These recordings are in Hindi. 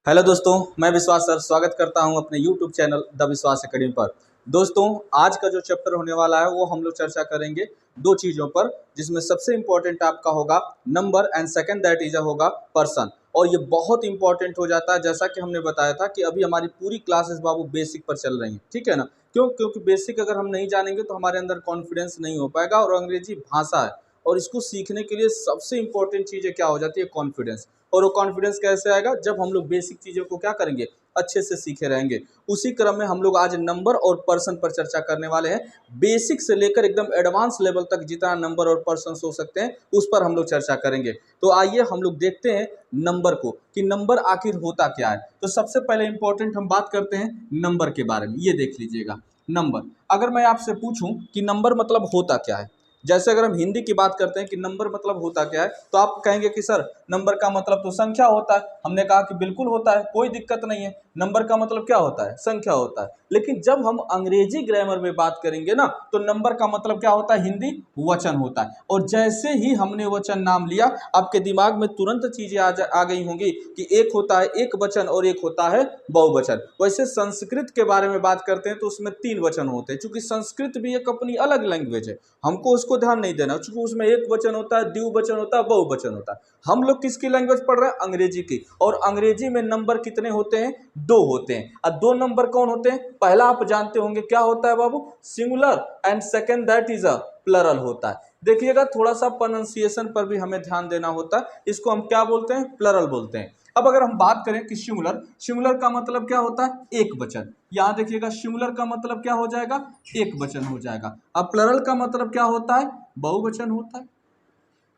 हेलो दोस्तों, मैं विश्वास सर स्वागत करता हूं अपने YouTube चैनल द विश्वास एकेडमी पर। दोस्तों, आज का जो चैप्टर होने वाला है वो हम लोग चर्चा करेंगे दो चीज़ों पर, जिसमें सबसे इम्पोर्टेंट आपका होगा number and second that is होगा पर्सन। और ये बहुत इंपॉर्टेंट हो जाता है, जैसा कि हमने बताया था कि अभी हमारी पूरी क्लासेस बाबू बेसिक पर चल रही हैं, ठीक है ना। क्योंकि बेसिक अगर हम नहीं जानेंगे तो हमारे अंदर कॉन्फिडेंस नहीं हो पाएगा। और अंग्रेजी भाषा है और इसको सीखने के लिए सबसे इंपॉर्टेंट चीज़ें क्या हो जाती है, कॉन्फिडेंस। और वो कॉन्फिडेंस कैसे आएगा, जब हम लोग बेसिक चीज़ों को क्या करेंगे, अच्छे से सीखे रहेंगे। उसी क्रम में हम लोग आज नंबर और पर्सन पर चर्चा करने वाले हैं। बेसिक से लेकर एकदम एडवांस लेवल तक जितना नंबर और पर्सन हो सकते हैं उस पर हम लोग चर्चा करेंगे। तो आइए हम लोग देखते हैं नंबर को कि नंबर आखिर होता क्या है। तो सबसे पहले इंपॉर्टेंट हम बात करते हैं नंबर के बारे में। ये देख लीजिएगा, नंबर अगर मैं आपसे पूछूं कि नंबर मतलब होता क्या है, जैसे अगर हम हिंदी की बात करते हैं कि नंबर मतलब होता क्या है, तो आप कहेंगे कि सर नंबर का मतलब तो संख्या होता है। हमने कहा कि बिल्कुल होता है, कोई दिक्कत नहीं है। नंबर का मतलब क्या होता है, संख्या होता है। लेकिन जब हम अंग्रेजी ग्रामर में बात करेंगे ना, तो नंबर का मतलब क्या होता है, हिंदी वचन होता है। और जैसे ही हमने वचन नाम लिया, आपके दिमाग में तुरंत चीजें आ गई होंगी कि एक होता है एक वचन और एक होता है बहुवचन। वैसे संस्कृत के बारे में बात करते हैं तो उसमें तीन वचन होते हैं, क्योंकि संस्कृत भी एक अपनी अलग लैंग्वेज है, हमको उसको ध्यान नहीं देना, क्योंकि उसमें एक वचन होता है, द्विवचन होता है, बहुवचन होता है। हम लोग किसकी लैंग्वेज पढ़ रहे हैं, अंग्रेजी की। और अंग्रेजी में नंबर कितने होते हैं, दो होते हैं। और दो नंबर कौन होते हैं, पहला आप जानते होंगे क्या होता है बाबू, singular, and second that is a plural होता है। देखिएगा, थोड़ा सा प्रोनाउंसिएशन पर भी हमें ध्यान देना होता है। इसको हम क्या बोलते हैं, प्लरल बोलते हैं। अब अगर हम बात करें कि सिंगुलर, सिंगुलर का मतलब क्या होता है, एक वचन। यहां देखिएगा, सिंगुलर का मतलब क्या हो जाएगा, एक वचन हो जाएगा। अब प्लरल का मतलब क्या होता है, बहुवचन होता है।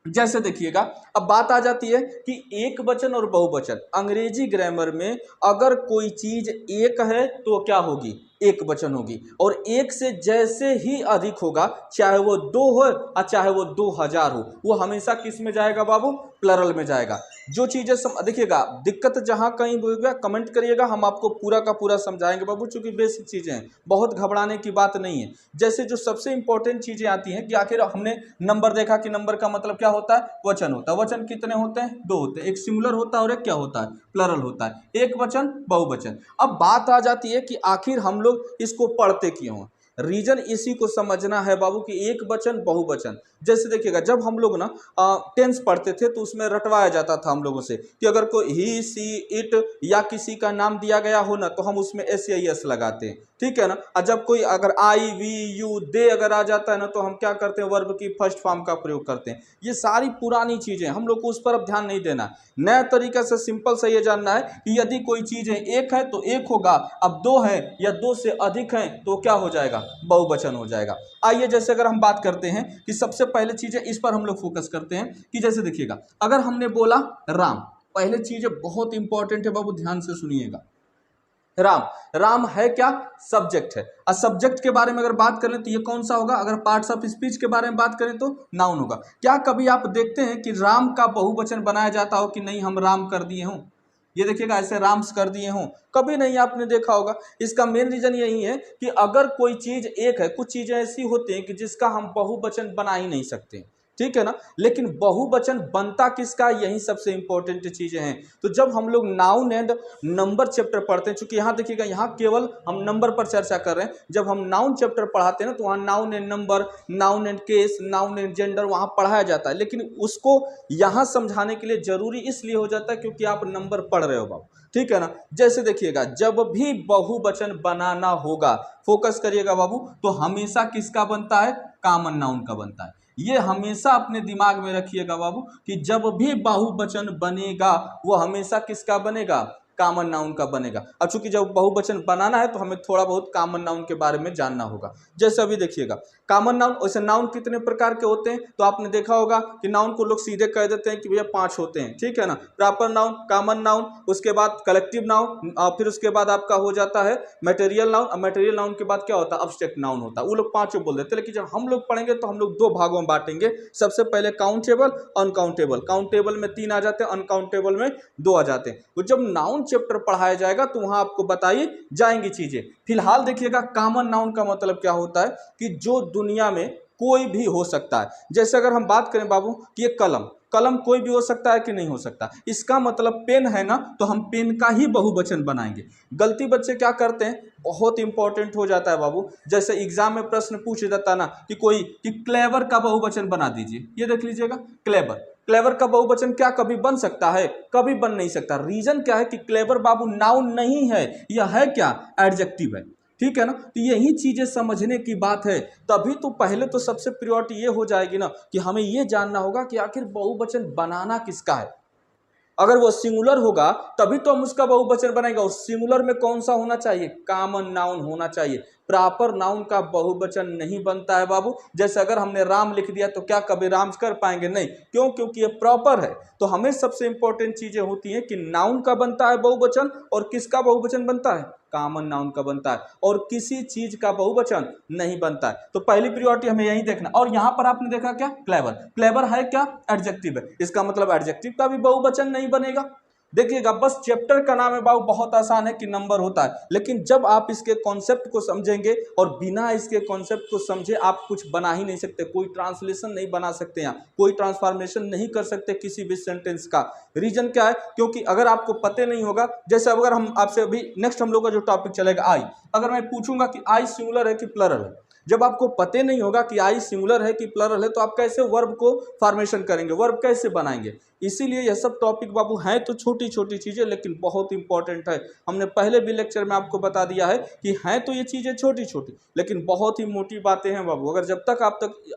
जैसे देखिएगा, अब बात आ जाती है कि एक वचन और बहुवचन। अंग्रेजी ग्रामर में अगर कोई चीज एक है तो क्या होगी, एक वचन होगी। और एक से जैसे ही अधिक होगा, चाहे वो दो हो और चाहे वो 2000 हो, वो हमेशा किस में जाएगा बाबू, प्लरल में जाएगा। जो चीजें देखिएगा, दिक्कत जहां कहीं होगा कमेंट करिएगा, हम आपको पूरा का पूरा समझाएंगे बाबू, चूंकि बेसिक चीजें हैं, बहुत घबराने की बात नहीं है। जैसे जो सबसे इंपॉर्टेंट चीजें आती हैं कि आखिर हमने नंबर देखा कि नंबर का मतलब क्या होता है, वचन होता है। वचन कितने होते हैं, दो होते हैं, एक सिंगुलर होता है और एक क्या होता है, प्लरल होता है, एक वचन बहुवचन। अब बात आ जाती है कि आखिर हम लोग इसको पढ़ते क्यों हैं। रीजन इसी को समझना है बाबू कि एक वचन बहुवचन। जैसे देखिएगा, जब हम लोग ना टेंस पढ़ते थे तो उसमें रटवाया जाता था हम लोगों से कि अगर कोई ही सी इट या किसी का नाम दिया गया हो ना, तो हम उसमें एस या एस लगाते हैं, ठीक है ना। और जब कोई अगर आई वी यू दे अगर आ जाता है ना, तो हम क्या करते हैं, वर्ब की फर्स्ट फॉर्म का प्रयोग करते हैं। ये सारी पुरानी चीजें, हम लोग को उस पर अब ध्यान नहीं देना। नया तरीका से सिंपल से ये जानना है कि यदि कोई चीज है एक है तो एक होगा, अब दो है या दो से अधिक है तो क्या हो जाएगा, बहुवचन हो जाएगा। आइए, जैसे अगर हम बात करते हैं कि सबसे पहले चीज है, इस पर हम लोग फोकस करते हैं कि जैसे देखिएगा, अगर हमने बोला राम, पहले चीज बहुत इंपॉर्टेंट है बाबू, ध्यान से सुनिएगा। राम, राम है क्या, सब्जेक्ट है। और सब्जेक्ट के बारे में अगर बात करें तो ये कौन सा होगा, अगर पार्ट्स ऑफ स्पीच के बारे में बात करें तो नाउन होगा। क्या कभी आप देखते हैं कि राम का बहुवचन बनाया जाता हो कि नहीं, हम राम कर दिए हों, ये देखिएगा, ऐसे राम्स कर दिए हों, कभी नहीं आपने देखा होगा। इसका मेन रीजन यही है कि अगर कोई चीज एक है, कुछ चीजें ऐसी होती हैं कि जिसका हम बहुवचन बना ही नहीं सकते, ठीक है ना। लेकिन बहुवचन बनता किसका, यही सबसे इंपॉर्टेंट चीजें हैं। तो जब हम लोग नाउन एंड नंबर चैप्टर पढ़ते हैं, चूंकि यहाँ देखिएगा, यहाँ केवल हम नंबर पर चर्चा कर रहे हैं। जब हम नाउन चैप्टर पढ़ाते हैं ना, तो वहाँ noun and number, noun and case, noun and gender वहाँ पढ़ाया जाता है। लेकिन उसको यहाँ समझाने के लिए जरूरी इसलिए हो जाता है क्योंकि आप नंबर पढ़ रहे हो बाबू, ठीक है ना। जैसे देखिएगा, जब भी बहुवचन बनाना होगा, फोकस करिएगा बाबू, तो हमेशा किसका बनता है, कॉमन नाउन का बनता है। ये हमेशा अपने दिमाग में रखिएगा बाबू कि जब भी बहुवचन बनेगा वो हमेशा किसका बनेगा, कॉमन नाउन का बनेगा। अब चूंकि जब बहुवचन बनाना है तो हमें थोड़ा बहुत कॉमन नाउन के बारे में जानना होगा। जैसे अभी देखिएगा, कॉमन नाउन, वैसे नाउन कितने प्रकार के होते हैं, तो आपने देखा होगा कि नाउन को लोग सीधे कह देते हैं कि भैया 5 होते हैं, ठीक है ना। प्रॉपर नाउन, कॉमन नाउन, उसके बाद कलेक्टिव नाउन, फिर उसके बाद आपका हो जाता है मटेरियल नाउन, और मटेरियल नाउन के बाद क्या होता है, अब्स्ट्रैक्ट नाउन होता है। वो लोग पांचों बोल देते हैं, लेकिन जब हम लोग पढ़ेंगे तो हम लोग दो भागों में बांटेंगे। सबसे पहले काउंटेबल, अनकाउंटेबल। काउंटेबल में 3 आ जाते हैं, अनकाउंटेबल में 2 आ जाते हैं। तो जब नाउन चैप्टर पढ़ाया जाएगा तो वहां आपको बताई जाएंगी चीजें। फिलहाल देखिएगा, कॉमन नाउन का मतलब क्या होता है कि जो दुनिया में कोई भी हो सकता है। जैसे अगर हम बात करें बाबू कि ये कलम, कलम कोई भी हो सकता है कि नहीं हो सकता, इसका मतलब पेन है ना, तो हम पेन का ही बहुवचन बनाएंगे। गलती बच्चे क्या करते हैं, बहुत इंपॉर्टेंट हो जाता है बाबू, जैसे एग्जाम में प्रश्न पूछ देता है ना कि कोई कि क्लेवर का बहुवचन बना दीजिए, ये देख लीजिएगा क्लेवर, क्लेवर का बहुवचन क्या कभी बन सकता है, कभी बन नहीं सकता। रीजन क्या है कि क्लेवर बाबू नाउन नहीं है, यह है क्या, एडजेक्टिव है, ठीक है ना। तो यही चीजें समझने की बात है, तभी तो पहले तो सबसे प्रायोरिटी ये हो जाएगी ना कि हमें ये जानना होगा कि आखिर बहुवचन बनाना किसका है। अगर वो सिंगुलर होगा तभी तो हम उसका बहुवचन बनाएंगे, और सिंगुलर में कौन सा होना चाहिए, कॉमन नाउन होना चाहिए। प्रॉपर नाउन का बहुवचन नहीं बनता है बाबू। जैसे अगर हमने राम लिख दिया तो क्या कभी राम कर पाएंगे, नहीं, क्यों, क्योंकि ये प्रॉपर है। तो हमें सबसे इंपॉर्टेंट चीजें होती हैं कि नाउन का बनता है बहुवचन, और किसका बहुवचन बनता है, कॉमन नाउन का बनता है, और किसी चीज का बहुवचन नहीं बनता है। तो पहली प्रायोरिटी हमें यही देखना। और यहां पर आपने देखा क्या, क्लेवर, क्लेवर है क्या, एडजेक्टिव है, इसका मतलब एडजेक्टिव का भी बहुवचन नहीं बनेगा। देखिएगा बस चैप्टर का नाम है बाबू, बहुत आसान है कि नंबर होता है, लेकिन जब आप इसके कॉन्सेप्ट को समझेंगे, और बिना इसके कॉन्सेप्ट को समझे आप कुछ बना ही नहीं सकते, कोई ट्रांसलेशन नहीं बना सकते हैं, कोई ट्रांसफॉर्मेशन नहीं कर सकते किसी भी सेंटेंस का। रीजन क्या है, क्योंकि अगर आपको पते नहीं होगा, जैसे अगर हम आपसे अभी नेक्स्ट हम लोग का जो टॉपिक चलेगा आई, अगर मैं पूछूंगा कि आई सिंगुलर है कि प्लरल है, जब आपको पते नहीं होगा कि आई सिंगुलर है कि प्लरल है, तो आप कैसे वर्ब को फॉर्मेशन करेंगे, वर्ब कैसे बनाएंगे। इसीलिए यह सब टॉपिक बाबू हैं तो छोटी छोटी चीजें, लेकिन बहुत इंपॉर्टेंट है। हमने पहले भी लेक्चर में आपको बता दिया है कि हैं तो ये चीजें छोटी छोटी, लेकिन बहुत ही मोटी बातें हैं बाबू। अगर जब तक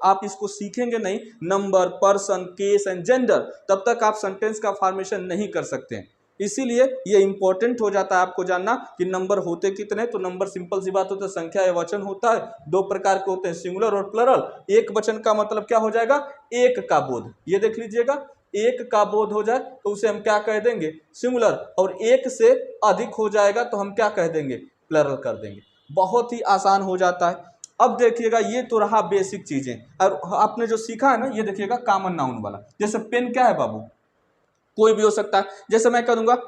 आप इसको सीखेंगे नहीं, number, person, case and gender, तब तक आप सेंटेंस का फॉर्मेशन नहीं कर सकते हैं। इसीलिए ये इंपॉर्टेंट हो जाता है आपको जानना कि नंबर होते कितने। तो नंबर सिंपल सी बात होता है, संख्या या वचन होता है, दो प्रकार के होते हैं, सिंगुलर और प्लरल। एक वचन का मतलब क्या हो जाएगा, एक का बोध, ये देख लीजिएगा, एक का बोध हो जाए तो उसे हम क्या कह देंगे, सिंगुलर, और एक से अधिक हो जाएगा तो हम क्या कह देंगे, प्लरल कर देंगे। बहुत ही आसान हो जाता है। अब देखिएगा ये तो रहा बेसिक चीजें, और आपने जो सीखा है ना, ये देखिएगा कॉमन नाउन वाला। जैसे पेन क्या है बाबू, कोई भी हो सकता है। जैसे मैं कह दूंगा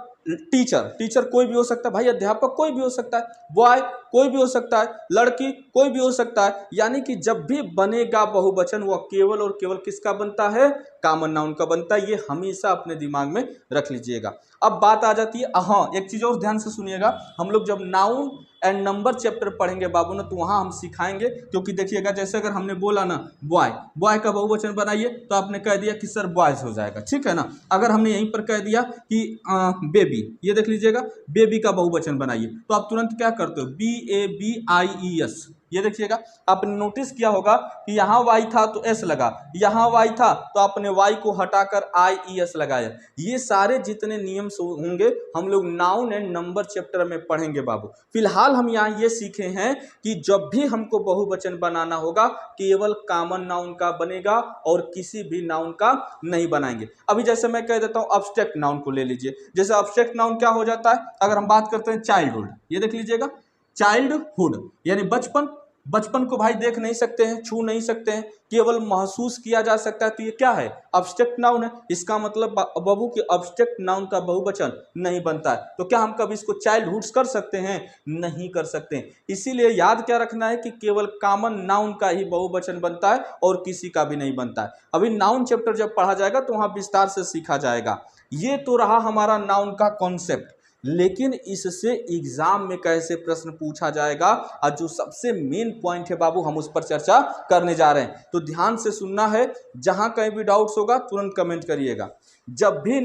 टीचर, टीचर कोई भी हो सकता है भाई, अध्यापक कोई भी हो सकता है, बॉय कोई भी हो सकता है, लड़की कोई भी हो सकता है। यानी कि जब भी बनेगा बहुवचन वो केवल और केवल किसका बनता है, कॉमन नाउन का बनता है। ये हमेशा अपने दिमाग में रख लीजिएगा। अब बात आ जाती है, हाँ एक चीज और ध्यान से सुनिएगा, हम लोग जब नाउन एंड नंबर चैप्टर पढ़ेंगे बाबू ना, तो वहां हम सिखाएंगे। क्योंकि देखिएगा जैसे अगर हमने बोला ना बॉय, बॉय का बहुवचन बनाइए, तो आपने कह दिया कि सर बॉयज हो जाएगा, ठीक है ना। अगर हमने यहीं पर कह दिया कि बेबी, ये देख लीजिएगा, बेबी का बहुवचन बनाइए, तो आप तुरंत क्या करते हो, BABIES, ये देखिएगा। आपने नोटिस किया होगा कि यहाँ वाई था तो एस लगा, यहाँ वाई था तो आपने वाई को हटाकर IES लगाया। ये सारे जितने नियम होंगे हम लोग नाउन एंड नंबर चैप्टर में पढ़ेंगे बाबू। फिलहाल हम यहाँ ये सीखे हैं कि जब भी हमको बहुवचन बनाना होगा, केवल कॉमन नाउन का बनेगा और किसी भी नाउन का नहीं बनाएंगे। अभी जैसे मैं कह देता हूँ अब्स्ट्रैक्ट नाउन को ले लीजिए। जैसे अब्स्ट्रैक्ट नाउन क्या हो जाता है, अगर हम बात करते हैं चाइल्डहुड, ये देख लीजिएगा, चाइल्डहुड यानी बचपन, बचपन को भाई देख नहीं सकते हैं, छू नहीं सकते हैं, केवल महसूस किया जा सकता है, तो ये क्या है, अब्स्ट्रैक्ट नाउन है। इसका मतलब बाबू कि अब्स्ट्रैक्ट नाउन का बहुवचन नहीं बनता है। तो क्या हम कभी इसको चाइल्डहुड्स कर सकते हैं, नहीं कर सकते हैं। इसीलिए याद क्या रखना है कि केवल कॉमन नाउन का ही बहुवचन बनता है और किसी का भी नहीं बनता है। अभी नाउन चैप्टर जब पढ़ा जाएगा तो वहां विस्तार से सीखा जाएगा। ये तो रहा हमारा नाउन का कॉन्सेप्ट, लेकिन इससे एग्जाम में कैसे प्रश्न पूछा जाएगा, और जो सबसे मेन पॉइंट है बाबू हम उस पर चर्चा करने जा रहे हैं। तो ध्यान से सुनना है, जहां कहीं भी डाउट्स होगा तुरंत कमेंट करिएगा। जब भी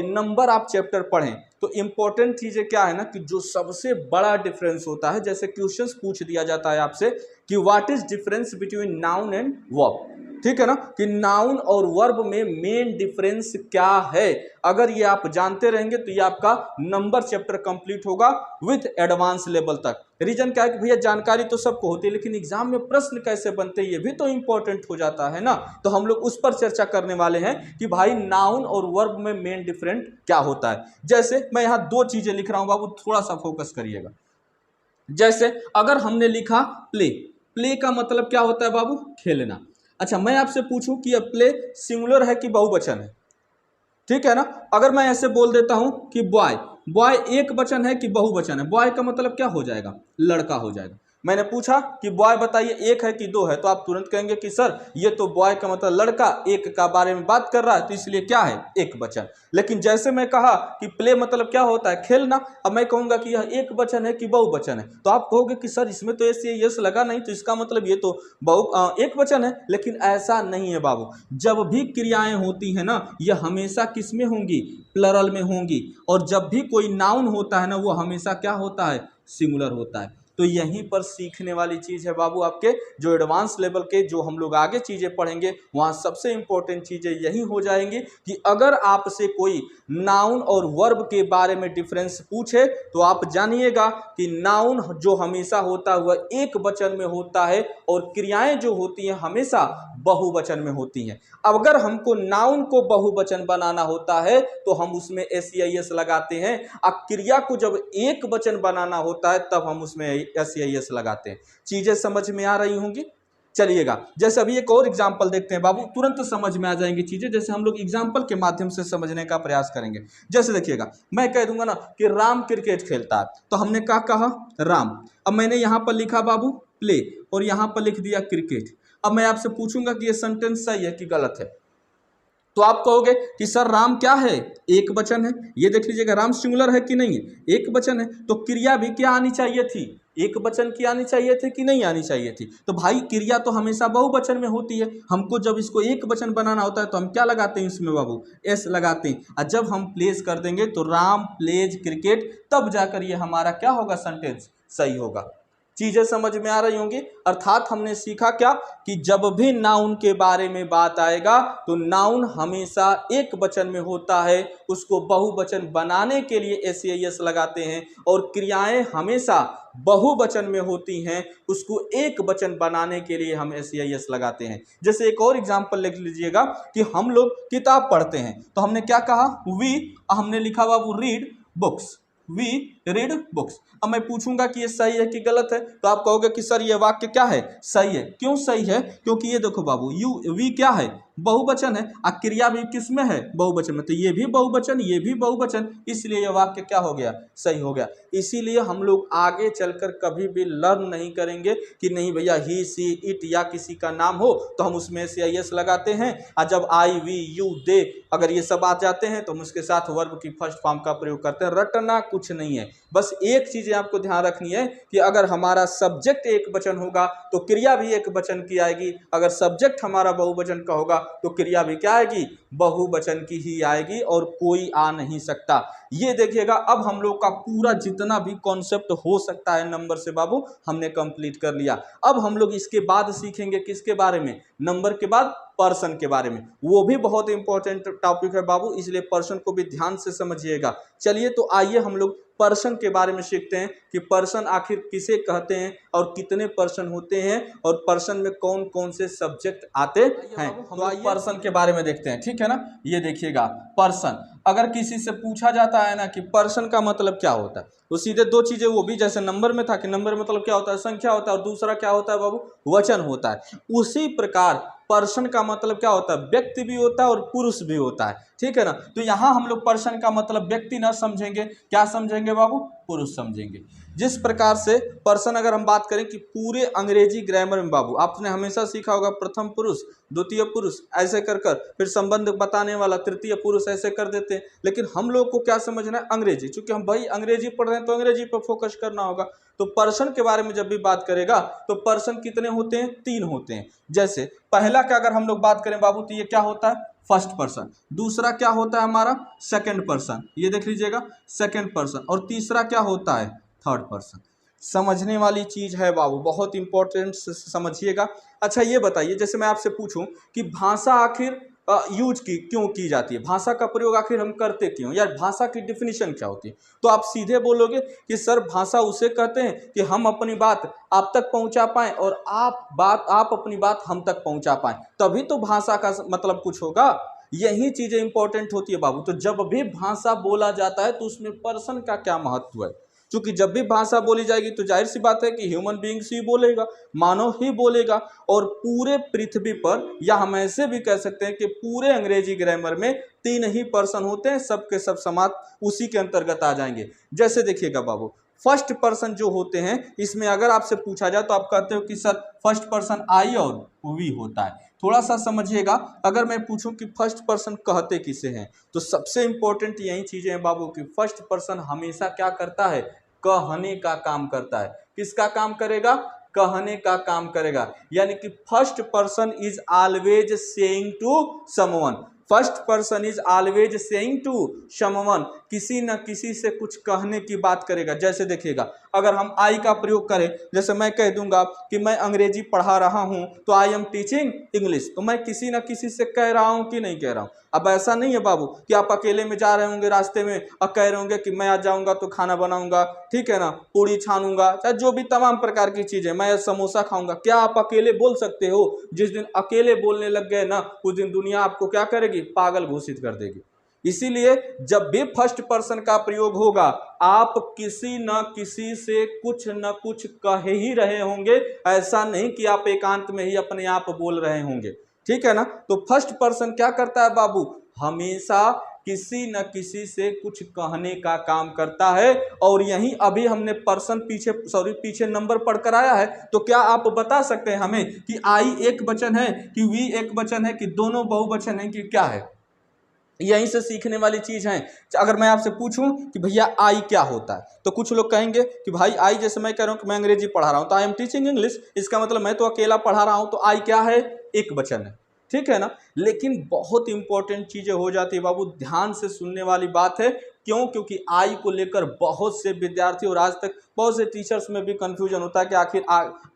नंबर आप चैप्टर पढ़ें तो इंपॉर्टेंट चीजें क्या है ना, कि जो सबसे बड़ा डिफरेंस होता है, जैसे क्वेश्चंस पूछ दिया जाता है आपसे कि what is difference between noun and verb, ठीक है ना, कि नाउन और वर्ब में मेन डिफरेंस क्या है। अगर ये आप जानते रहेंगे तो ये आपका नंबर चैप्टर कंप्लीट होगा विथ एडवांस लेवल तक। रीजन क्या है कि भैया जानकारी तो सबको होती है, लेकिन एग्जाम में प्रश्न कैसे बनते हैं ये भी तो इंपॉर्टेंट हो जाता है ना। तो हम लोग उस पर चर्चा करने वाले हैं कि भाई नाउन और वर्ब में मेन डिफरेंट क्या होता है। जैसे मैं यहाँ दो चीजें लिख रहा हूं बाबू, थोड़ा सा फोकस करिएगा। जैसे अगर हमने लिखा प्ले, प्ले का मतलब क्या होता है बाबू, खेलना। अच्छा मैं आपसे पूछूं कि यह प्ले सिंगुलर है कि बहुवचन है, ठीक है ना। अगर मैं ऐसे बोल देता हूं कि बॉय, बॉय एक वचन है कि बहुवचन है, बॉय का मतलब क्या हो जाएगा, लड़का हो जाएगा। मैंने पूछा कि बॉय बताइए एक है कि दो है, तो आप तुरंत कहेंगे कि सर ये तो बॉय का मतलब लड़का, एक का बारे में बात कर रहा है, तो इसलिए क्या है, एक वचन। लेकिन जैसे मैं कहा कि प्ले मतलब क्या होता है, खेलना, अब मैं कहूंगा कि यह एक वचन है कि बहुवचन है, तो आप कहोगे कि सर इसमें तो ऐसे यस लगा नहीं, तो इसका मतलब ये तो एक वचन है। लेकिन ऐसा नहीं है बाबू, जब भी क्रियाएं होती है ना, यह हमेशा किस में होंगी, प्लरल में होंगी। और जब भी कोई नाउन होता है ना, वो हमेशा क्या होता है, सिंगुलर होता है। तो यहीं पर सीखने वाली चीज है बाबू, आपके जो एडवांस लेवल के जो हम लोग आगे चीजें पढ़ेंगे, वहां सबसे इंपॉर्टेंट चीजें यही हो जाएंगी कि अगर आपसे कोई नाउन और वर्ब के बारे में डिफरेंस पूछे, तो आप जानिएगा कि नाउन जो हमेशा होता हुआ एक वचन में होता है, और क्रियाएं जो होती हैं हमेशा बहुवचन में होती हैं। अब अगर हमको नाउन को बहुवचन बनाना होता है तो हम उसमें एस लगाते हैं, और क्रिया को जब एक वचन बनाना होता है तब हम उसमें एस लगाते हैं। चीजें समझ में आ रही होंगी? चलिएगा, जैसे अभी एक और एग्जाम्पल देखते हैं बाबू, तुरंत समझ में आ जाएंगी चीजें, जैसे हम लोग एग्जाम्पल के माध्यम से समझने का प्रयास करेंगे। जैसे देखिएगा, मैं कह दूंगा ना कि राम क्रिकेट खेलता है, तो हमने क्या कहा, राम। अब मैंने यहां पर लिखा बाबू प्ले, और यहां पर लिख दिया क्रिकेट। अब मैं आपसे पूछूंगा कि ये सेंटेंस सही है कि गलत है, तो आप कहोगे कि सर राम क्या है, एक वचन है। ये देख लीजिएगा, राम सिंगुलर है कि नहीं है, एक वचन है। तो क्रिया भी क्या आनी चाहिए थी, एक वचन की आनी चाहिए थी कि नहीं आनी चाहिए थी। तो भाई क्रिया तो हमेशा बहुवचन में होती है, हमको जब इसको एक वचन बनाना होता है तो हम क्या लगाते हैं इसमें बाबू, एस लगाते हैं। और जब हम प्लेस कर देंगे तो राम प्लेज क्रिकेट, तब जाकर ये हमारा क्या होगा, सेंटेंस सही होगा। चीजें समझ में आ रही होंगी। अर्थात हमने सीखा क्या कि जब भी नाउन के बारे में बात आएगा तो नाउन हमेशा एक वचन में होता है, उसको बहुवचन बनाने के लिए एस लगाते हैं, और क्रियाएं हमेशा बहुवचन में होती हैं, उसको एक वचन बनाने के लिए हम एस लगाते हैं। जैसे एक और एग्जांपल लिख लीजिएगा कि हम लोग किताब पढ़ते हैं, तो हमने क्या कहा, वी, हमने लिखा बाबू read books, we read books. अब मैं पूछूंगा कि ये सही है कि गलत है, तो आप कहोगे कि सर ये वाक्य क्या है, सही है। क्यों सही है, क्योंकि ये देखो बाबू, यू वी क्या है, बहुवचन है, और क्रिया भी किस में है, बहुवचन में, तो ये भी बहुवचन, ये भी बहुवचन, इसलिए ये वाक्य क्या हो गया, सही हो गया। इसीलिए हम लोग आगे चलकर कभी भी लर्न नहीं करेंगे कि नहीं भैया ही सी इट या किसी का नाम हो तो हम उसमें से एस लगाते हैं, और जब आई वी यू दे अगर ये सब आ जाते हैं तो हम उसके साथ वर्ब की फर्स्ट फॉर्म का प्रयोग करते हैं। रटना कुछ नहीं है, बस एक चीज आपको ध्यान रखनी है कि अगर हमारा सब्जेक्ट एक वचन होगा तो क्रिया भी एक वचन की आएगी, अगर सब्जेक्ट हमारा बहुवचन का होगा तो क्रिया भी क्या आएगी, बहुवचन की ही आएगी, और कोई आ नहीं सकता। ये देखिएगा, अब हम लोग का पूरा जितना भी कॉन्सेप्ट हो सकता है नंबर से बाबू हमने कंप्लीट कर लिया। अब हम लोग इसके बाद सीखेंगे किसके बारे में, नंबर के बाद पर्सन के बारे में। वो भी बहुत इंपॉर्टेंट टॉपिक है बाबू, इसलिए पर्सन को भी ध्यान से समझिएगा। चलिए तो आइए हम लोग पर्सन के बारे में सीखते हैं कि पर्सन आखिर किसे कहते हैं और कितने पर्सन होते हैं, और पर्सन में कौन कौन से सब्जेक्ट आते हैं। तो आइए पर्सन के बारे में देखते हैं, ठीक है ना। ये देखिएगा, पर्सन, अगर किसी से पूछा जाता है ना कि पर्सन का मतलब क्या होता है, तो सीधे दो चीजें, वो भी जैसे नंबर में था कि नंबर मतलब क्या होता है, संख्या होता है, और दूसरा क्या होता है बाबू, वचन होता है। उसी प्रकार पर्सन का मतलब क्या होता है, व्यक्ति भी होता है और पुरुष भी होता है, ठीक है ना। तो यहां हम लोग पर्सन का मतलब व्यक्ति ना समझेंगे, क्या समझेंगे बाबू, पुरुष समझेंगे। जिस प्रकार से पर्सन अगर हम बात करें कि पूरे अंग्रेजी ग्रामर में बाबू आपने हमेशा सीखा होगा प्रथम पुरुष, द्वितीय पुरुष, ऐसे कर कर फिर संबंध बताने वाला तृतीय पुरुष, ऐसे कर देते हैं। लेकिन हम लोग को क्या समझना है, अंग्रेजी, चूंकि हम भाई अंग्रेजी पढ़ रहे हैं तो अंग्रेजी पर फोकस करना होगा। तो पर्सन के बारे में जब भी बात करेगा तो पर्सन कितने होते हैं, तीन होते हैं। जैसे पहला का अगर हम लोग बात करें बाबू तो ये क्या होता है, फर्स्ट पर्सन। दूसरा क्या होता है हमारा, सेकंड पर्सन, ये देख लीजिएगा सेकंड पर्सन। और तीसरा क्या होता है, थर्ड पर्सन। समझने वाली चीज है बाबू, बहुत इंपॉर्टेंट समझिएगा। अच्छा ये बताइए, जैसे मैं आपसे पूछूं कि भाषा आखिर यूज क्यों की जाती है, भाषा का प्रयोग आखिर हम करते क्यों, या भाषा की डिफिनीशन क्या होती है, तो आप सीधे बोलोगे कि सर भाषा उसे कहते हैं कि हम अपनी बात आप तक पहुंचा पाएं और आप अपनी बात हम तक पहुंचा पाएं, तभी तो भाषा का मतलब कुछ होगा। यही चीजें इंपॉर्टेंट होती है बाबू। तो जब भी भाषा बोला जाता है तो उसमें पर्सन का क्या महत्व है, क्योंकि जब भी भाषा बोली जाएगी तो जाहिर सी बात है कि ह्यूमन बीइंग्स ही बोलेगा, मानव ही बोलेगा। और पूरे पृथ्वी पर, या हम ऐसे भी कह सकते हैं कि पूरे अंग्रेजी ग्रामर में तीन ही पर्सन होते हैं, सबके सब समाज उसी के अंतर्गत आ जाएंगे। जैसे देखिएगा बाबू, फर्स्ट पर्सन जो होते हैं इसमें अगर आपसे पूछा जाए तो आप कहते हो कि सर फर्स्ट पर्सन आई और वी होता है। थोड़ा सा समझिएगा, अगर मैं पूछूं कि फर्स्ट पर्सन कहते किसे हैं तो सबसे इंपॉर्टेंट यही चीजें हैं बाबू कि फर्स्ट पर्सन हमेशा क्या करता है, कहने का काम करता है। किसका काम करेगा, कहने का काम करेगा। यानी कि first person is always saying to someone, first person is always saying to someone, किसी न किसी से कुछ कहने की बात करेगा। जैसे देखिएगा, अगर हम आई का प्रयोग करें, जैसे मैं कह दूंगा कि मैं अंग्रेजी पढ़ा रहा हूं तो आई एम टीचिंग इंग्लिश, तो मैं किसी न किसी से कह रहा हूं कि नहीं कह रहा हूं। अब ऐसा नहीं है बाबू कि आप अकेले में जा रहे होंगे रास्ते में और कह रहे होंगे कि मैं आज जाऊंगा तो खाना बनाऊंगा, ठीक है ना, पूड़ी छानूंगा, चाहे जो भी तमाम प्रकार की चीजें, मैं समोसा खाऊंगा। क्या आप अकेले बोल सकते हो? जिस दिन अकेले बोलने लग गए ना, उस दिन दुनिया आपको क्या करेगी, पागल घोषित कर देगी। इसीलिए जब भी फर्स्ट पर्सन का प्रयोग होगा, आप किसी न किसी से कुछ न कुछ कह ही रहे होंगे, ऐसा नहीं कि आप एकांत में ही अपने आप बोल रहे होंगे, ठीक है ना। तो फर्स्ट पर्सन क्या करता है बाबू, हमेशा किसी न किसी से कुछ कहने का काम करता है। और यही अभी हमने पर्सन पीछे नंबर पढ़कर आया है, तो क्या आप बता सकते हैं हमें कि आई एक वचन है कि वी एक वचन है कि दोनों बहुवचन है कि क्या है? यहीं से सीखने वाली चीज है। अगर मैं आपसे पूछूं कि भैया आई क्या होता है, तो कुछ लोग कहेंगे कि भाई आई, जैसे मैं कह रहा हूं कि मैं अंग्रेजी पढ़ा रहा हूं तो आई एम टीचिंग इंग्लिश, इसका मतलब मैं तो अकेला पढ़ा रहा हूं, तो आई क्या है, एक वचन है, ठीक है ना। लेकिन बहुत इंपॉर्टेंट चीजें हो जाती है बाबू, ध्यान से सुनने वाली बात है। क्यों? क्योंकि आई को लेकर बहुत से विद्यार्थी और आज तक बहुत से टीचर्स में भी कंफ्यूजन होता है कि आखिर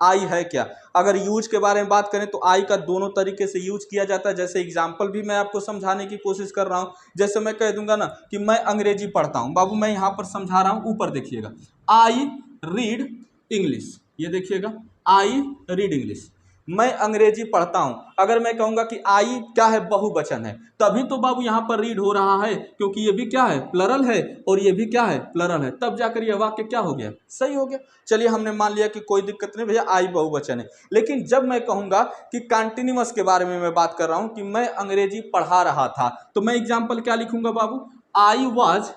आई है क्या। अगर यूज के बारे में बात करें तो आई का दोनों तरीके से यूज किया जाता है। जैसे एग्जांपल भी मैं आपको समझाने की कोशिश कर रहा हूं। जैसे मैं कह दूंगा ना कि मैं अंग्रेजी पढ़ता हूं, बाबू मैं यहां पर समझा रहा हूं, ऊपर देखिएगा, आई रीड इंग्लिश, ये देखिएगा आई रीड इंग्लिश, मैं अंग्रेजी पढ़ता हूं। अगर मैं कहूंगा कि आई क्या है, बहुवचन है, तभी तो बाबू यहां पर रीड हो रहा है, क्योंकि ये भी क्या है, प्लरल है, और ये भी क्या है, प्लरल है, तब जाकर यह वाक्य क्या हो गया, सही हो गया। चलिए हमने मान लिया कि कोई दिक्कत नहीं भैया, आई बहुवचन है। लेकिन जब मैं कहूंगा कि कंटिन्यूअस के बारे में मैं बात कर रहा हूं कि मैं अंग्रेजी पढ़ा रहा था, तो मैं एग्जाम्पल क्या लिखूंगा बाबू, आई वॉज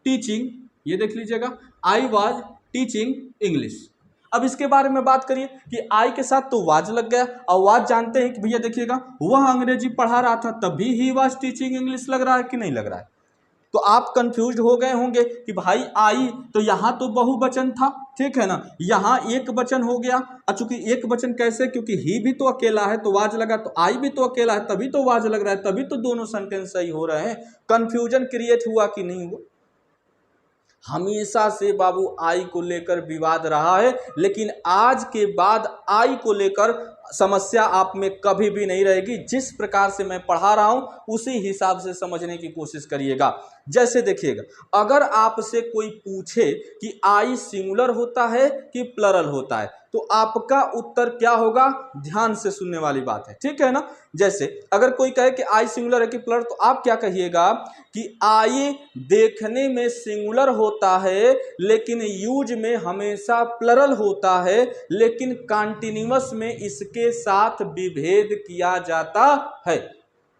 टीचिंग, ये देख लीजिएगा, आई वॉज टीचिंग इंग्लिश। अब इसके बारे में बात करिए कि आई के साथ तो वाज लग गया, और वाज जानते हैं कि भैया देखिएगा वह अंग्रेजी पढ़ा रहा था, तभी ही वाज टीचिंग इंग्लिश लग रहा है कि नहीं लग रहा है। तो आप कंफ्यूज हो गए होंगे कि भाई आई तो यहां तो बहुवचन था, ठीक है ना, यहां एक वचन हो गया। चूंकि एक वचन कैसे, क्योंकि ही भी तो अकेला है तो वाज लगा, तो आई भी तो अकेला है तभी तो वाज लग रहा है, तभी तो दोनों सेंटेंस सही हो रहे हैं। कंफ्यूजन क्रिएट हुआ कि नहीं हुआ? हमेशा से बाबू आई को लेकर विवाद रहा है, लेकिन आज के बाद आई को लेकर समस्या आप में कभी भी नहीं रहेगी। जिस प्रकार से मैं पढ़ा रहा हूं उसी हिसाब से समझने की कोशिश करिएगा। जैसे देखिएगा, अगर आपसे कोई पूछे कि आई सिंगुलर होता है कि प्लरल होता है, तो आपका उत्तर क्या होगा, ध्यान से सुनने वाली बात है, ठीक है ना। जैसे अगर कोई कहे कि आई सिंगुलर है कि प्लरल, तो आप क्या कहिएगा कि आई देखने में सिंगुलर होता है लेकिन यूज में हमेशा प्लरल होता है, लेकिन कंटीन्यूअस में इसके साथ विभेद किया जाता है।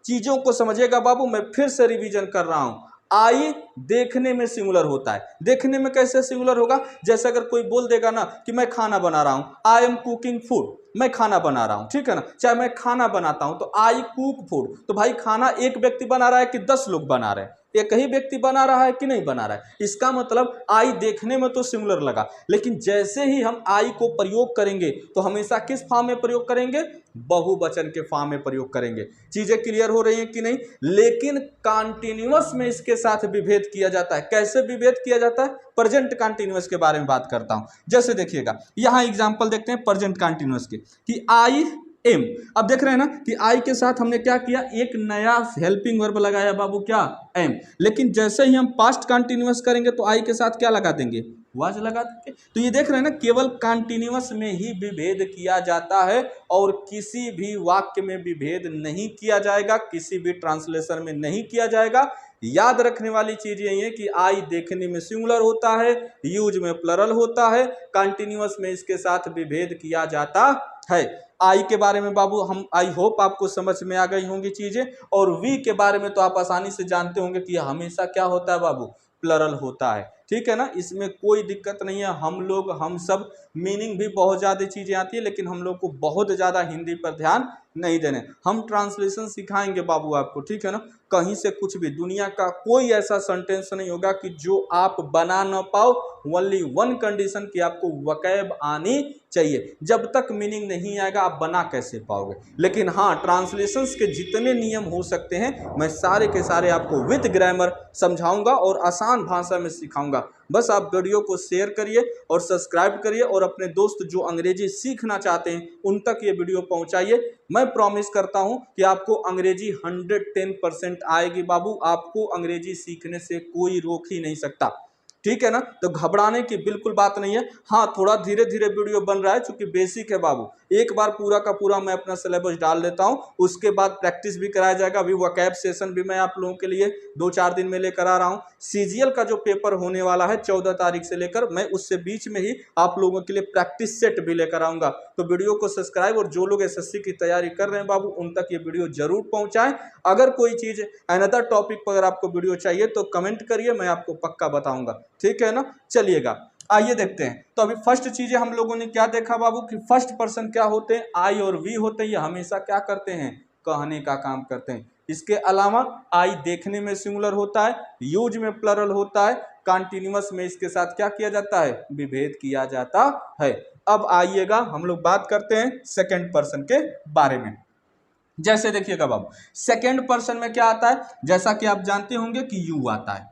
चीजों को समझिएगा बाबू, मैं फिर से रिवीजन कर रहा हूं। आई देखने में सिंगुलर होता है, देखने में कैसे सिंगुलर होगा, जैसे अगर कोई बोल देगा ना कि मैं खाना बना रहा हूं, आई एम कुकिंग फूड, मैं खाना बना रहा हूं, ठीक है ना, चाहे मैं खाना बनाता हूं तो आई कुक फूड, तो भाई खाना एक व्यक्ति बना रहा है कि 10 लोग बना रहे हैं, एक ही व्यक्ति बना रहा है कि नहीं बना रहा है। इसका मतलब आई देखने में तो सिंगुलर लगा, लेकिन जैसे ही हम आई को प्रयोग करेंगे तो हमेशा किस फॉर्म में प्रयोग करेंगे, बहुवचन के फॉर्म में प्रयोग करेंगे। चीजें क्लियर हो रही हैं कि नहीं? लेकिन कंटीन्यूअस में इसके साथ विभेद किया जाता है। कैसे विभेद किया जाता है? प्रेजेंट कंटीन्यूअस के बारे में बात करता हूं। जैसे देखिएगा, यहां एग्जांपल देखते हैं प्रेजेंट कंटीन्यूअस की कि आई एम। अब देख रहे हैं ना कि आई के साथ हमने क्या किया, एक नया हेल्पिंग वर्ब लगाया बाबू, क्या, एम। लेकिन जैसे ही हम पास्ट कंटीन्यूअस करेंगे तो आई के साथ क्या लगा देंगे, वाज लगा देंगे। तो ये देख रहे हैं ना, केवल कंटीन्यूअस में ही विभेद किया जाता है और किसी भी वाक्य में विभेद नहीं किया जाएगा, किसी भी ट्रांसलेशन में नहीं किया जाएगा। याद रखने वाली चीज यही है कि आई देखने में सिंगुलर होता है, यूज में प्लरल होता है, कंटीन्यूअस में इसके साथ विभेद किया जाता है। आई के बारे में बाबू हम आई होप आपको समझ में आ गई होंगी चीजें। और वी के बारे में तो आप आसानी से जानते होंगे कि हमेशा क्या होता है बाबू, प्लरल होता है। ठीक है ना, इसमें कोई दिक्कत नहीं है। हम लोग हम सब मीनिंग भी बहुत ज़्यादा चीज़ें आती है, लेकिन हम लोग को बहुत ज़्यादा हिंदी पर ध्यान नहीं देने। हम ट्रांसलेशन सिखाएंगे बाबू आपको, ठीक है ना। कहीं से कुछ भी, दुनिया का कोई ऐसा सेंटेंस नहीं होगा कि जो आप बना ना पाओ। ओनली वन कंडीशन कि आपको वकैब आनी चाहिए। जब तक मीनिंग नहीं आएगा आप बना कैसे पाओगे। लेकिन हाँ, ट्रांसलेशंस के जितने नियम हो सकते हैं मैं सारे के सारे आपको विद ग्रामर समझाऊंगा और आसान भाषा में सिखाऊंगा। बस आप वीडियो को शेयर करिए और सब्सक्राइब करिए और अपने दोस्त जो अंग्रेजी सीखना चाहते हैं उन तक ये वीडियो पहुंचाइए। मैं प्रॉमिस करता हूं कि आपको अंग्रेजी 110% आएगी बाबू। आपको अंग्रेजी सीखने से कोई रोक ही नहीं सकता, ठीक है ना। तो घबराने की बिल्कुल बात नहीं है। हाँ, थोड़ा धीरे धीरे वीडियो बन रहा है क्योंकि बेसिक है बाबू। एक बार पूरा का पूरा मैं अपना सिलेबस डाल देता हूँ, उसके बाद प्रैक्टिस भी कराया जाएगा। अभी वकैब सेशन भी मैं आप लोगों के लिए 2-4 दिन में लेकर आ रहा हूँ। सीजीएल का जो पेपर होने वाला है 14 तारीख से लेकर, मैं उससे बीच में ही आप लोगों के लिए प्रैक्टिस सेट भी लेकर आऊंगा। तो वीडियो को सब्सक्राइब, और जो लोग एसएससी की तैयारी कर रहे हैं बाबू उन तक ये वीडियो जरूर पहुंचाएं। अगर कोई चीज अनदर टॉपिक पर अगर आपको वीडियो चाहिए तो कमेंट करिए, मैं आपको पक्का बताऊंगा, ठीक है ना। चलिएगा, आइए देखते हैं। तो अभी फर्स्ट चीजें हम लोगों ने क्या देखा बाबू कि फर्स्ट पर्सन क्या होते हैं, आई और वी होते हैं। ये हमेशा क्या करते हैं, कहने का काम करते हैं। इसके अलावा आई देखने में सिंगुलर होता है, यूज में प्लरल होता है, कॉन्टिन्यूअस में इसके साथ क्या किया जाता है, विभेद किया जाता है। अब आइएगा हम लोग बात करते हैं सेकंड पर्सन के बारे में। जैसे देखिएगा बाबू, सेकंड पर्सन में क्या आता है, जैसा कि आप जानते होंगे कि यू आता है,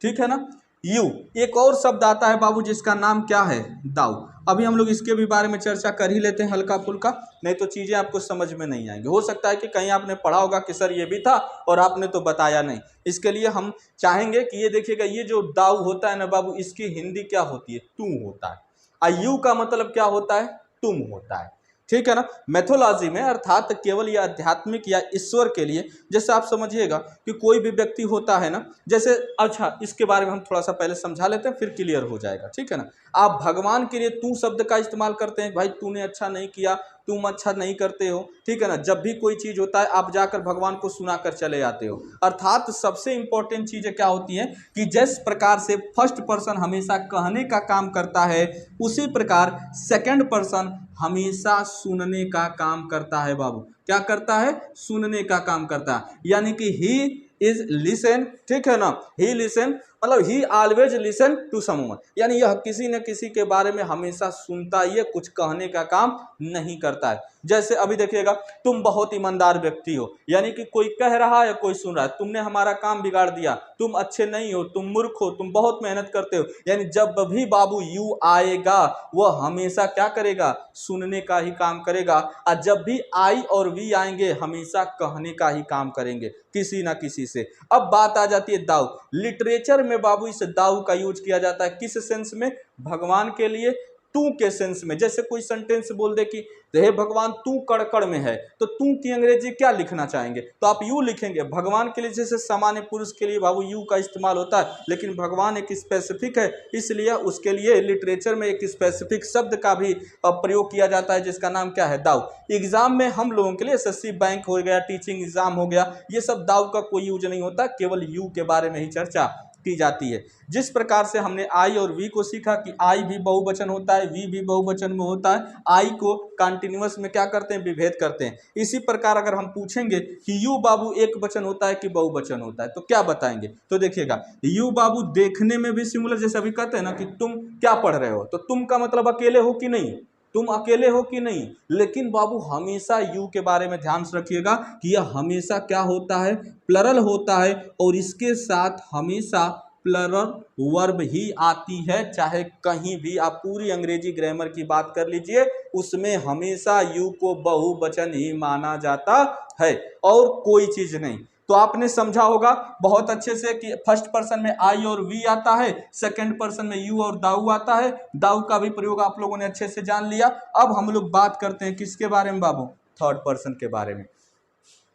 ठीक है ना। यू, एक और शब्द आता है बाबू जिसका नाम क्या है, दाऊ। अभी हम लोग इसके भी बारे में चर्चा कर ही लेते हैं हल्का फुल्का, नहीं तो चीजें आपको समझ में नहीं आएंगी। हो सकता है कि कहीं आपने पढ़ा होगा कि सर ये भी था और आपने तो बताया नहीं। इसके लिए हम चाहेंगे कि ये देखिएगा, ये जो दाऊ होता है ना बाबू, इसकी हिंदी क्या होती है, तुम होता है। यू का मतलब क्या होता है, तुम होता है, ठीक है ना। मैथोलॉजी में अर्थात केवल या आध्यात्मिक या ईश्वर के लिए, जैसे आप समझिएगा कि कोई भी व्यक्ति होता है ना, जैसे अच्छा इसके बारे में हम थोड़ा सा पहले समझा लेते हैं फिर क्लियर हो जाएगा, ठीक है ना। आप भगवान के लिए तू शब्द का इस्तेमाल करते हैं, भाई तूने अच्छा नहीं किया, तुम अच्छा नहीं करते हो, ठीक है ना। जब भी कोई चीज होता है आप जाकर भगवान को सुनाकर चले आते हो। अर्थात सबसे इंपॉर्टेंट चीजें क्या होती हैं कि जिस प्रकार से फर्स्ट पर्सन हमेशा कहने का काम करता है, उसी प्रकार सेकंड पर्सन हमेशा सुनने का काम करता है बाबू। क्या करता है, सुनने का काम करता है। यानी कि ही इज लिसन, ठीक है ना। ही लिसन मतलब he always listen to someone, यानी यह किसी न किसी के बारे में हमेशा सुनता ही है, कुछ कहने का काम नहीं करता है। जैसे अभी देखिएगा, तुम बहुत ईमानदार व्यक्ति हो, यानी कि कोई कह रहा है कोई सुन रहा है, तुमने हमारा काम बिगाड़ दिया, तुम अच्छे नहीं हो, तुम मूर्ख हो, तुम बहुत मेहनत करते हो। यानी जब भी बाबू यू आएगा वह हमेशा क्या करेगा, सुनने का ही काम करेगा। और जब भी आई और वी आएंगे हमेशा कहने का ही काम करेंगे किसी ना किसी से। अब बात आ जाती है दाऊ। लिटरेचर में बाबू इस दाऊ का यूज किया जाता है किस सेंस में, भगवान के लिए तू के सेंस में। जैसे कोई सेंटेंस बोल दे कि हे भगवान तू कड़कड़ में है, तो तू की अंग्रेजी क्या लिखना चाहेंगे, तो आप यू लिखेंगे। भगवान के लिए जैसे सामान्य पुरुष के लिए बाबू यू का इस्तेमाल होता है, लेकिन भगवान एक स्पेसिफिक है, इसलिए उसके लिए लिटरेचर में एक स्पेसिफिक शब्द का भी प्रयोग किया जाता है जिसका नाम क्या है, दाऊ। एग्जाम में हम लोगों के लिए एसएससी बैंक हो गया, टीचिंग एग्जाम हो गया, ये सब दाऊ का कोई यूज नहीं होता, केवल यू के बारे में ही चर्चा की जाती है। जिस प्रकार से हमने आई और वी को सीखा कि आई भी बहुवचन होता है, वी भी बहुवचन में होता है, आई को कॉन्टिन्यूअस में क्या करते हैं, विभेद करते हैं। इसी प्रकार अगर हम पूछेंगे कि यू बाबू एक वचन होता है कि बहुवचन होता है, तो क्या बताएंगे, तो देखिएगा यू बाबू देखने में भी सिंगुलर, जैसे अभी कहते हैं ना कि तुम क्या पढ़ रहे हो, तो तुम का मतलब अकेले हो कि नहीं, तुम अकेले हो कि नहीं। लेकिन बाबू हमेशा यू के बारे में ध्यान से रखिएगा कि यह हमेशा क्या होता है, प्लरल होता है, और इसके साथ हमेशा प्लरल वर्ब ही आती है। चाहे कहीं भी आप पूरी अंग्रेजी ग्रामर की बात कर लीजिए, उसमें हमेशा यू को बहुवचन ही माना जाता है और कोई चीज नहीं। तो आपने समझा होगा बहुत अच्छे से कि फर्स्ट पर्सन में आई और वी आता है, सेकंड पर्सन में यू और दाऊ आता है। दाऊ का भी प्रयोग आप लोगों ने अच्छे से जान लिया। अब हम लोग बात करते हैं किसके बारे में बाबू, थर्ड पर्सन के बारे में।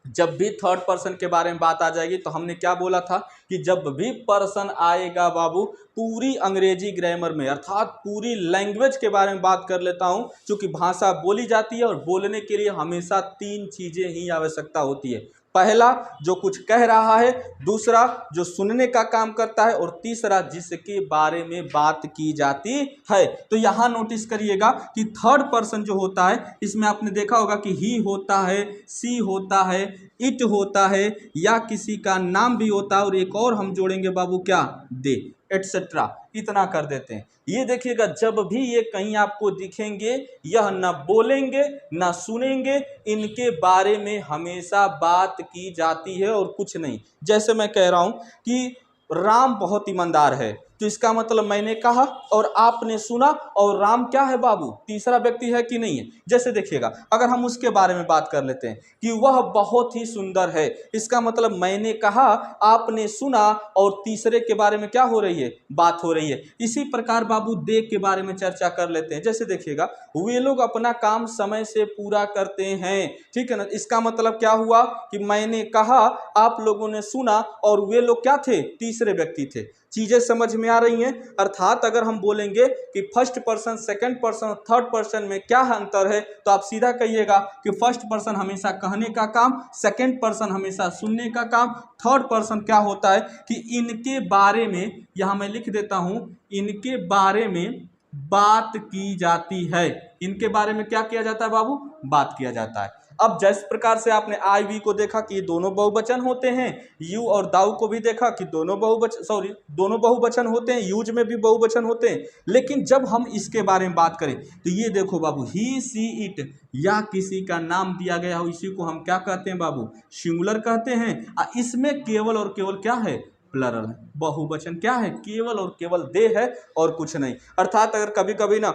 जब भी थर्ड पर्सन के बारे में बात आ जाएगी तो हमने क्या बोला था कि जब भी पर्सन आएगा बाबू, पूरी अंग्रेजी ग्रामर में अर्थात पूरी लैंग्वेज के बारे में बात कर लेता हूं, क्योंकि भाषा बोली जाती है और बोलने के लिए हमेशा 3 चीजें ही आवश्यकता होती है। पहला जो कुछ कह रहा है, दूसरा जो सुनने का काम करता है, और तीसरा जिसके बारे में बात की जाती है। तो यहां नोटिस करिएगा कि थर्ड पर्सन जो होता है, इसमें आपने देखा होगा कि ही होता है, सी होता है, इट होता है, या किसी का नाम भी होता है, और एक और हम जोड़ेंगे बाबू क्या, दे, एटसेट्रा, इतना कर देते हैं। ये देखिएगा जब भी ये कहीं आपको दिखेंगे, यह न बोलेंगे न सुनेंगे, इनके बारे में हमेशा बात की जाती है और कुछ नहीं। जैसे मैं कह रहा हूं कि राम बहुत ईमानदार है, तो इसका मतलब मैंने कहा और आपने सुना, और राम क्या है बाबू, तीसरा व्यक्ति है कि नहीं है। जैसे देखिएगा अगर हम उसके बारे में बात कर लेते हैं कि वह बहुत ही सुंदर है, इसका मतलब मैंने कहा, आपने सुना, और तीसरे के बारे में क्या हो रही है, बात हो रही है। इसी प्रकार बाबू दे के बारे में चर्चा कर लेते हैं। जैसे देखिएगा वे लोग अपना काम समय से पूरा करते हैं, ठीक है ना। इसका मतलब क्या हुआ कि मैंने कहा, आप लोगों ने सुना, और वे लोग क्या थे, तीसरे व्यक्ति थे। चीजें समझ में आ रही हैं। अर्थात अगर हम बोलेंगे कि first person, second person, third person में क्या अंतर है, तो आप सीधा कहिएगा कि फर्स्ट पर्सन हमेशा कहने का काम, सेकंड पर्सन हमेशा सुनने का काम, थर्ड पर्सन क्या होता है कि इनके बारे में, यहां मैं लिख देता हूं, इनके बारे में बात की जाती है। इनके बारे में क्या किया जाता है बाबू, बात किया जाता है। अब जिस प्रकार से आपने आई वी को देखा कि ये दोनों बहुवचन होते हैं, यू और दाऊ को भी देखा कि दोनों बहुवचन होते हैं, यूज में भी बहुवचन होते हैं। लेकिन जब हम इसके बारे में बात करें तो ये देखो बाबू, ही, सी, इट, या किसी का नाम दिया गया हो, इसी को हम क्या कहते हैं बाबू, सिंगुलर कहते हैं। इसमें केवल और केवल क्या है, प्लरल है। बहुवचन क्या है, केवल और केवल दे है और कुछ नहीं। अर्थात अगर कभी कभी ना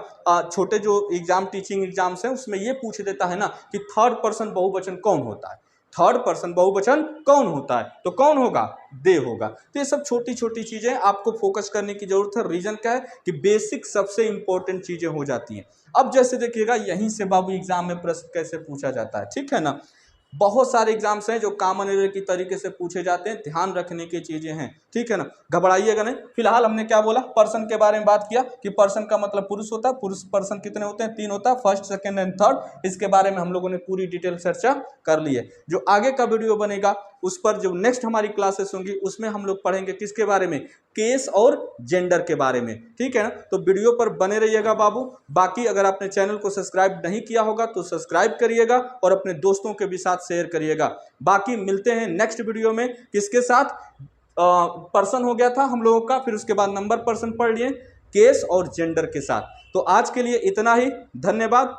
छोटे जो एग्जाम, टीचिंग एग्जाम्स हैं, उसमें ये पूछ देता है ना कि थर्ड पर्सन बहुवचन कौन होता है, थर्ड पर्सन बहुवचन कौन होता है, तो कौन होगा, दे होगा। तो ये सब छोटी छोटी चीजें आपको फोकस करने की जरूरत है। रीजन क्या है कि बेसिक सबसे इंपॉर्टेंट चीजें हो जाती हैं। अब जैसे देखिएगा यहीं से बाबू एग्जाम में प्रश्न कैसे पूछा जाता है, ठीक है ना। बहुत सारे एग्जाम्स हैं जो कॉमन एरर की तरीके से पूछे जाते हैं, ध्यान रखने की चीजें हैं, ठीक है ना, घबराइएगा नहीं। फिलहाल हमने क्या बोला, पर्सन के बारे में बात किया कि पर्सन का मतलब पुरुष होता है। पुरुष पर्सन कितने होते हैं, 3 होता है, फर्स्ट, सेकंड एंड थर्ड। इसके बारे में हम लोगों ने पूरी डिटेल चर्चा कर ली है। जो आगे का वीडियो बनेगा उस पर, जो नेक्स्ट हमारी क्लासेस होंगी, उसमें हम लोग पढ़ेंगे किसके बारे में, केस और जेंडर के बारे में, ठीक है ना। तो वीडियो पर बने रहिएगा बाबू। बाकी अगर आपने चैनल को सब्सक्राइब नहीं किया होगा तो सब्सक्राइब करिएगा और अपने दोस्तों के भी साथ शेयर करिएगा। बाकी मिलते हैं नेक्स्ट वीडियो में, किसके साथ, पर्सन हो गया था हम लोगों का, फिर उसके बाद नंबर पर्सन पढ़ लिए, केस और जेंडर के साथ। तो आज के लिए इतना ही, धन्यवाद।